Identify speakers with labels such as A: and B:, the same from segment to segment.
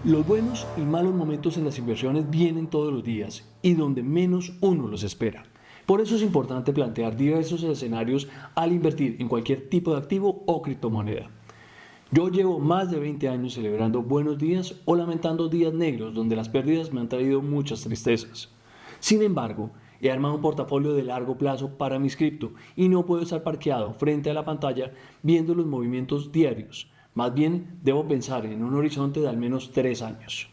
A: Los buenos y malos momentos en las inversiones vienen todos los días y donde menos uno los espera. Por eso es importante plantear diversos escenarios al invertir en cualquier tipo de activo o criptomoneda. Yo llevo más de 20 años celebrando buenos días o lamentando días negros donde las pérdidas me han traído muchas tristezas. Sin embargo, he armado un portafolio de largo plazo para mis cripto y no puedo estar parqueado frente a la pantalla viendo los movimientos diarios. Más bien, debo pensar en un horizonte de al menos 3 años.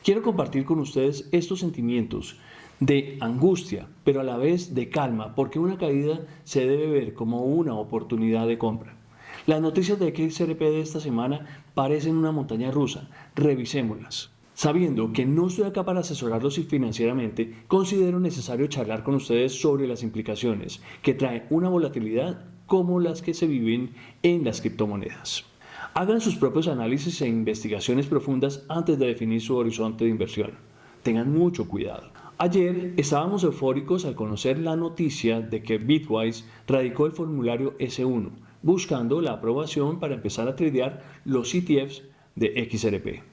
A: Quiero compartir con ustedes estos sentimientos de angustia, pero a la vez de calma, porque una caída se debe ver como una oportunidad de compra. Las noticias de XRP de esta semana parecen una montaña rusa. Revisémoslas. Sabiendo que no estoy acá para asesorarlos financieramente, considero necesario charlar con ustedes sobre las implicaciones que trae una volatilidad como las que se viven en las criptomonedas. Hagan sus propios análisis e investigaciones profundas antes de definir su horizonte de inversión. Tengan mucho cuidado. Ayer estábamos eufóricos al conocer la noticia de que Bitwise radicó el formulario S1, buscando la aprobación para empezar a tradear los ETFs de XRP.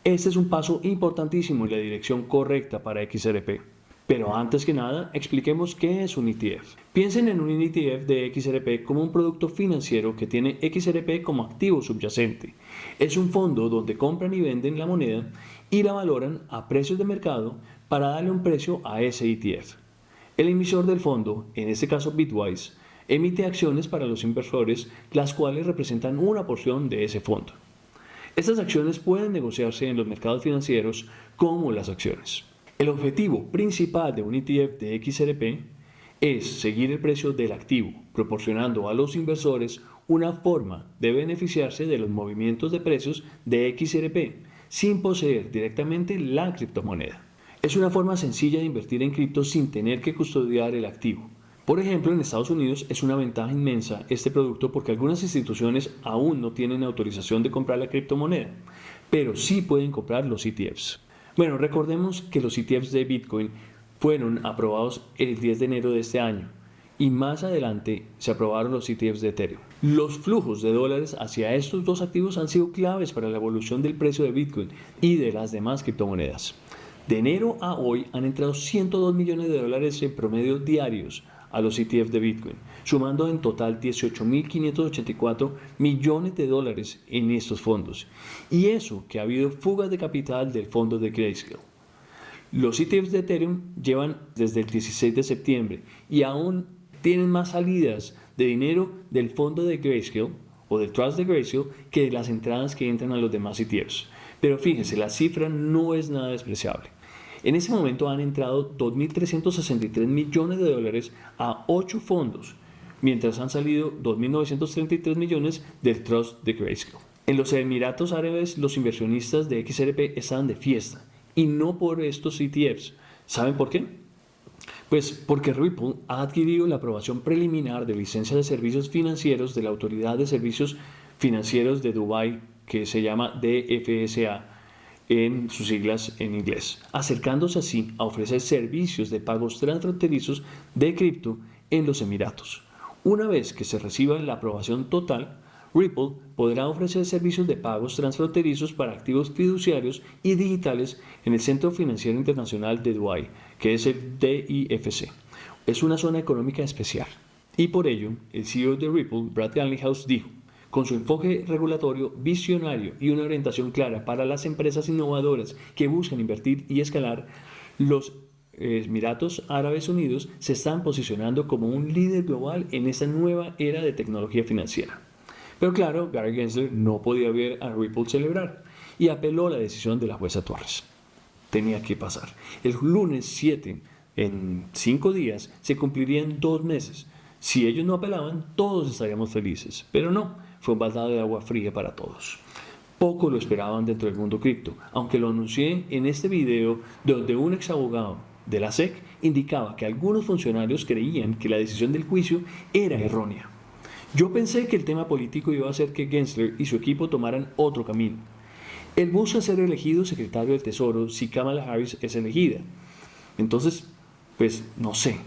A: Este es un paso importantísimo en la dirección correcta para XRP. Pero antes que nada, expliquemos qué es un ETF. Piensen en un ETF de XRP como un producto financiero que tiene XRP como activo subyacente. Es un fondo donde compran y venden la moneda y la valoran a precios de mercado para darle un precio a ese ETF. El emisor del fondo, en este caso Bitwise, emite acciones para los inversores, las cuales representan una porción de ese fondo. Estas acciones pueden negociarse en los mercados financieros como las acciones. El objetivo principal de un ETF de XRP es seguir el precio del activo, proporcionando a los inversores una forma de beneficiarse de los movimientos de precios de XRP sin poseer directamente la criptomoneda. Es una forma sencilla de invertir en cripto sin tener que custodiar el activo. Por ejemplo, en Estados Unidos es una ventaja inmensa este producto porque algunas instituciones aún no tienen autorización de comprar la criptomoneda, pero sí pueden comprar los ETFs. Bueno, recordemos que los ETFs de Bitcoin fueron aprobados el 10 de enero de este año y más adelante se aprobaron los ETFs de Ethereum. Los flujos de dólares hacia estos dos activos han sido claves para la evolución del precio de Bitcoin y de las demás criptomonedas. De enero a hoy han entrado 102 millones de dólares en promedio diarios a los ETF de Bitcoin, sumando en total 18.584 millones de dólares en estos fondos. Y eso que ha habido fugas de capital del fondo de Grayscale. Los ETFs de Ethereum llevan desde el 16 de septiembre y aún tienen más salidas de dinero del fondo de Grayscale o del Trust de Grayscale que de las entradas que entran a los demás ETFs. Pero fíjense, la cifra no es nada despreciable. En ese momento han entrado 2.363 millones de dólares a 8 fondos, mientras han salido 2.933 millones del Trust de Grayscale. En los Emiratos Árabes, los inversionistas de XRP están de fiesta, y no por estos ETFs. ¿Saben por qué? Pues porque Ripple ha adquirido la aprobación preliminar de licencia de servicios financieros de la Autoridad de Servicios Financieros de Dubái, que se llama DFSA, en sus siglas en inglés, acercándose así a ofrecer servicios de pagos transfronterizos de cripto en los Emiratos. Una vez que se reciba la aprobación total, Ripple podrá ofrecer servicios de pagos transfronterizos para activos fiduciarios y digitales en el Centro Financiero Internacional de Dubái, que es el DIFC. Es una zona económica especial. Y por ello, el CEO de Ripple, Brad Garlinghouse, dijo: con su enfoque regulatorio visionario y una orientación clara para las empresas innovadoras que buscan invertir y escalar, los Emiratos Árabes Unidos se están posicionando como un líder global en esta nueva era de tecnología financiera. Pero claro, Gary Gensler no podía ver a Ripple celebrar y apeló a la decisión de la jueza Torres. Tenía que pasar. El lunes 7, en 5 días, se cumplirían 2 meses. Si ellos no apelaban, todos estaríamos felices, pero no. Fue un baldado de agua fría para todos. Poco lo esperaban dentro del mundo cripto, aunque lo anuncié en este video donde un ex abogado de la SEC indicaba que algunos funcionarios creían que la decisión del juicio era errónea. Yo pensé que el tema político iba a hacer que Gensler y su equipo tomaran otro camino. Él busca ser elegido secretario del Tesoro si Kamala Harris es elegida. Entonces, pues no sé,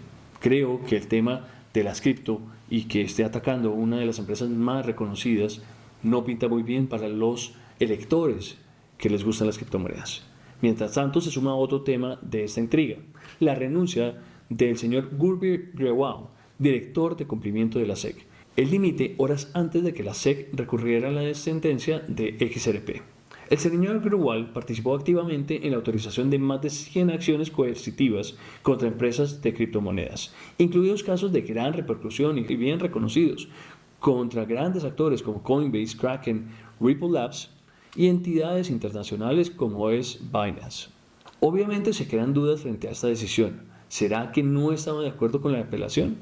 A: creo que el tema de las cripto y que esté atacando una de las empresas más reconocidas no pinta muy bien para los electores que les gustan las criptomonedas. Mientras tanto, se suma otro tema de esta intriga, la renuncia del señor Gurpreet Grewal, director de cumplimiento de la SEC. Él dimite horas antes de que la SEC recurriera a la sentencia de XRP. El señor Grewal participó activamente en la autorización de más de 100 acciones coercitivas contra empresas de criptomonedas, incluidos casos de gran repercusión y bien reconocidos, contra grandes actores como Coinbase, Kraken, Ripple Labs y entidades internacionales como es Binance. Obviamente se crean dudas frente a esta decisión. ¿Será que no estaba de acuerdo con la apelación?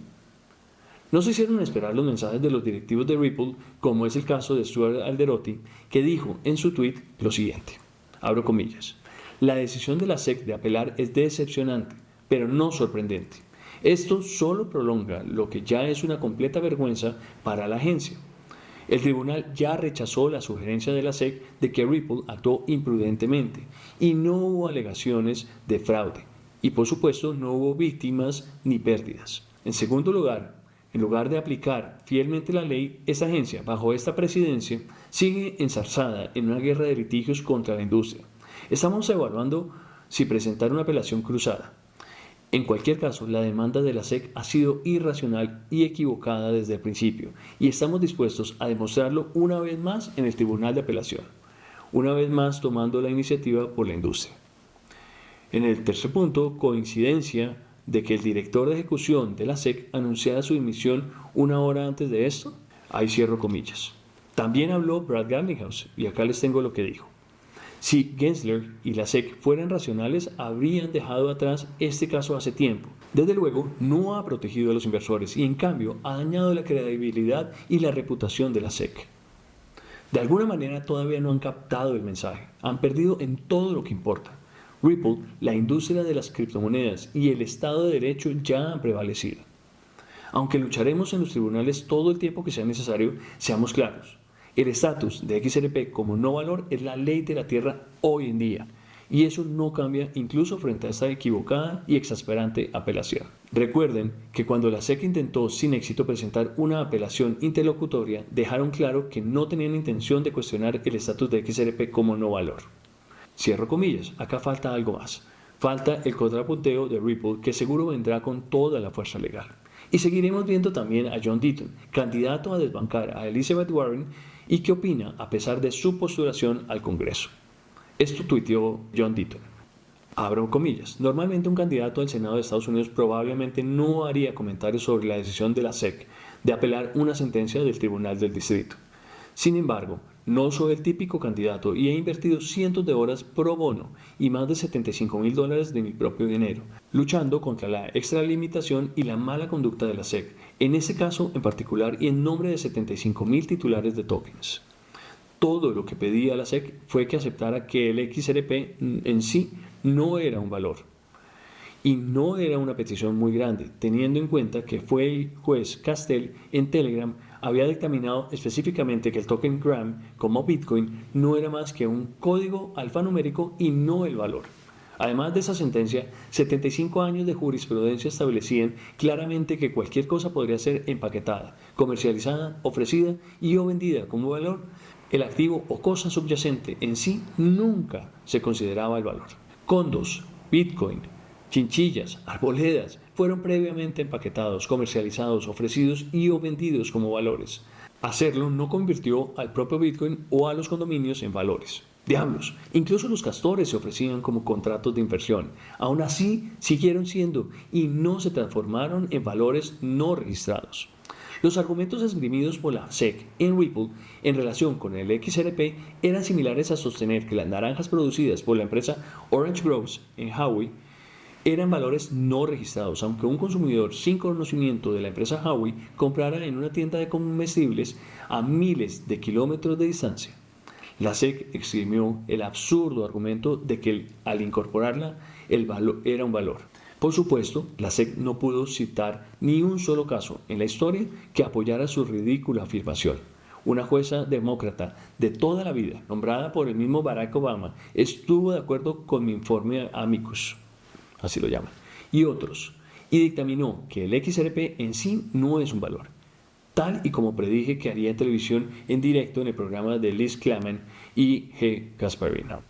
A: No se hicieron esperar los mensajes de los directivos de Ripple, como es el caso de Stuart Alderoty, que dijo en su tweet lo siguiente, abro comillas, la decisión de la SEC de apelar es decepcionante, pero no sorprendente. Esto solo prolonga lo que ya es una completa vergüenza para la agencia. El tribunal ya rechazó la sugerencia de la SEC de que Ripple actuó imprudentemente y no hubo alegaciones de fraude y por supuesto no hubo víctimas ni pérdidas. En segundo lugar, en lugar de aplicar fielmente la ley, esta agencia, bajo esta presidencia, sigue enzarzada en una guerra de litigios contra la industria. Estamos evaluando si presentar una apelación cruzada. En cualquier caso, la demanda de la SEC ha sido irracional y equivocada desde el principio, y estamos dispuestos a demostrarlo una vez más en el Tribunal de Apelación, una vez más tomando la iniciativa por la industria. En el tercer punto, coincidencia de que el director de ejecución de la SEC anunciara su dimisión una hora antes de esto, ahí cierro comillas. También habló Brad Garlinghouse, y acá les tengo lo que dijo. Si Gensler y la SEC fueran racionales, habrían dejado atrás este caso hace tiempo. Desde luego, no ha protegido a los inversores y en cambio ha dañado la credibilidad y la reputación de la SEC. De alguna manera todavía no han captado el mensaje, han perdido en todo lo que importa. Ripple, la industria de las criptomonedas y el Estado de Derecho ya han prevalecido. Aunque lucharemos en los tribunales todo el tiempo que sea necesario, seamos claros. El estatus de XRP como no valor es la ley de la tierra hoy en día, y eso no cambia incluso frente a esta equivocada y exasperante apelación. Recuerden que cuando la SEC intentó sin éxito presentar una apelación interlocutoria, dejaron claro que no tenían intención de cuestionar el estatus de XRP como no valor. Cierro comillas, acá falta algo más. Falta el contrapunteo de Ripple que seguro vendrá con toda la fuerza legal. Y seguiremos viendo también a John Deaton, candidato a desbancar a Elizabeth Warren y qué opina a pesar de su postulación al Congreso. Esto tuiteó John Deaton. Abro comillas. Normalmente un candidato al Senado de Estados Unidos probablemente no haría comentarios sobre la decisión de la SEC de apelar una sentencia del Tribunal del Distrito. Sin embargo, no soy el típico candidato y he invertido cientos de horas pro bono y más de $75,000 de mi propio dinero, luchando contra la extralimitación y la mala conducta de la SEC, en ese caso en particular y en nombre de 75,000 titulares de tokens. Todo lo que pedía la SEC fue que aceptara que el XRP en sí no era un valor. Y no era una petición muy grande, teniendo en cuenta que fue el juez Castell en Telegram había dictaminado específicamente que el token Gram, como Bitcoin, no era más que un código alfanumérico y no el valor. Además de esa sentencia, 75 años de jurisprudencia establecían claramente que cualquier cosa podría ser empaquetada, comercializada, ofrecida y o vendida como valor. El activo o cosa subyacente en sí nunca se consideraba el valor. Condos, Bitcoin, chinchillas, arboledas fueron previamente empaquetados, comercializados, ofrecidos y o vendidos como valores. Hacerlo no convirtió al propio Bitcoin o a los condominios en valores. Diablos, incluso los castores se ofrecían como contratos de inversión. Aún así, siguieron siendo y no se transformaron en valores no registrados. Los argumentos esgrimidos por la SEC en Ripple en relación con el XRP eran similares a sostener que las naranjas producidas por la empresa Orange Groves en Hawaii eran valores no registrados, aunque un consumidor sin conocimiento de la empresa Huawei comprara en una tienda de comestibles a miles de kilómetros de distancia. La SEC exprimió el absurdo argumento de que al incorporarla el valor era un valor. Por supuesto, la SEC no pudo citar ni un solo caso en la historia que apoyara su ridícula afirmación. Una jueza demócrata de toda la vida, nombrada por el mismo Barack Obama, estuvo de acuerdo con mi informe Amicus, así lo llaman, y otros, y dictaminó que el XRP en sí no es un valor. tal y como predije que haría en televisión en directo en el programa de Liz Claman y G. Gasparino.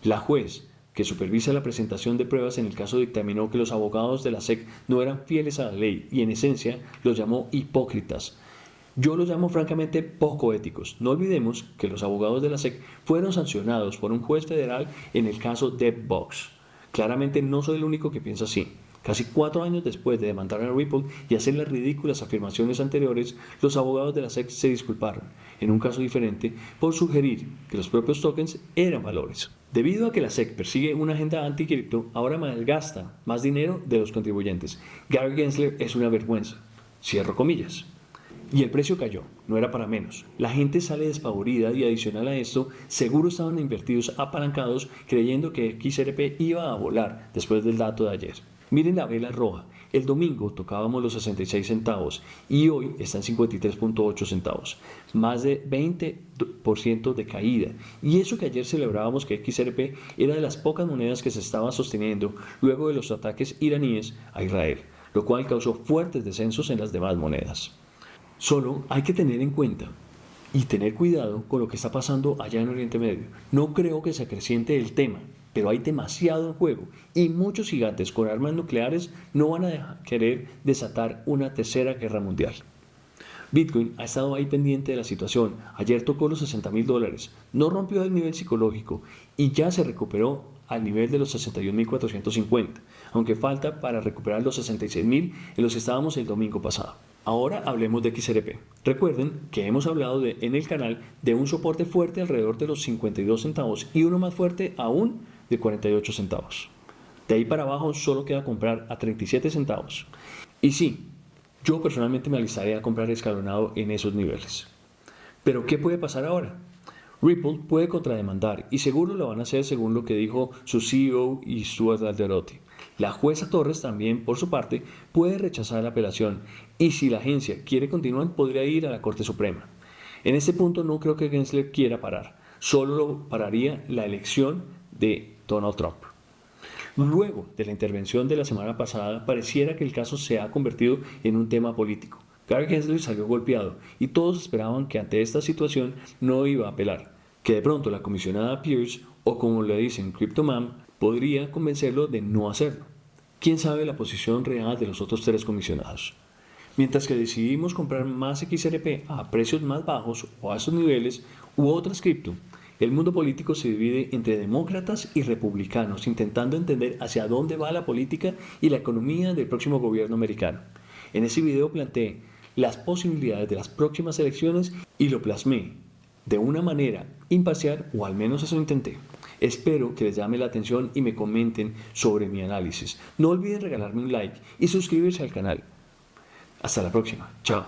A: La juez que supervisa la presentación de pruebas en el caso dictaminó que los abogados de la SEC no eran fieles a la ley y en esencia los llamó hipócritas. Yo los llamo francamente poco éticos. No olvidemos que los abogados de la SEC fueron sancionados por un juez federal en el caso DebtBox. Claramente no soy el único que piensa así. Casi 4 años después de demandar a Ripple y hacer las ridículas afirmaciones anteriores, los abogados de la SEC se disculparon, en un caso diferente, por sugerir que los propios tokens eran valores. Debido a que la SEC persigue una agenda anticripto, ahora malgasta más dinero de los contribuyentes. Gary Gensler es una vergüenza. Cierro comillas. Y el precio cayó, no era para menos. La gente sale despavorida y adicional a esto, seguro estaban invertidos apalancados creyendo que XRP iba a volar después del dato de ayer. Miren la vela roja. El domingo tocábamos los 66 centavos y hoy está en 53.8 centavos. Más de 20% de caída. Y eso que ayer celebrábamos que XRP era de las pocas monedas que se estaban sosteniendo luego de los ataques iraníes a Israel, lo cual causó fuertes descensos en las demás monedas. Solo hay que tener en cuenta y tener cuidado con lo que está pasando allá en Oriente Medio. No creo que se acreciente el tema, pero hay demasiado en juego y muchos gigantes con armas nucleares no van a querer desatar una tercera guerra mundial. Bitcoin ha estado ahí pendiente de la situación. Ayer tocó los $60,000, no rompió el nivel psicológico y ya se recuperó al nivel de los 61.450, aunque falta para recuperar los 66.000 en los que estábamos el domingo pasado. Ahora hablemos de XRP. Recuerden que hemos hablado en el canal de un soporte fuerte alrededor de los 52 centavos y uno más fuerte aún de 48 centavos. De ahí para abajo solo queda comprar a 37 centavos. Y sí, yo personalmente me alistaré a comprar escalonado en esos niveles. Pero ¿qué puede pasar ahora? Ripple puede contrademandar y seguro lo van a hacer según lo que dijo su CEO y Stuart Alderoty. La jueza Torres también, por su parte, puede rechazar la apelación y si la agencia quiere continuar podría ir a la Corte Suprema. En este punto no creo que Gensler quiera parar, solo lo pararía la elección de Donald Trump. Luego de la intervención de la semana pasada, pareciera que el caso se ha convertido en un tema político. Gary Gensler salió golpeado y todos esperaban que ante esta situación no iba a apelar, que de pronto la comisionada Pierce, o como le dicen CryptoMam, podría convencerlo de no hacerlo. ¿Quién sabe la posición real de los otros 3 comisionados? Mientras que decidimos comprar más XRP a precios más bajos o a estos niveles u otras cripto, el mundo político se divide entre demócratas y republicanos intentando entender hacia dónde va la política y la economía del próximo gobierno americano. En ese video planteé las posibilidades de las próximas elecciones y lo plasmé de una manera imparcial, o al menos eso intenté. Espero que les llame la atención y me comenten sobre mi análisis. No olviden regalarme un like y suscribirse al canal. Hasta la próxima. Chao.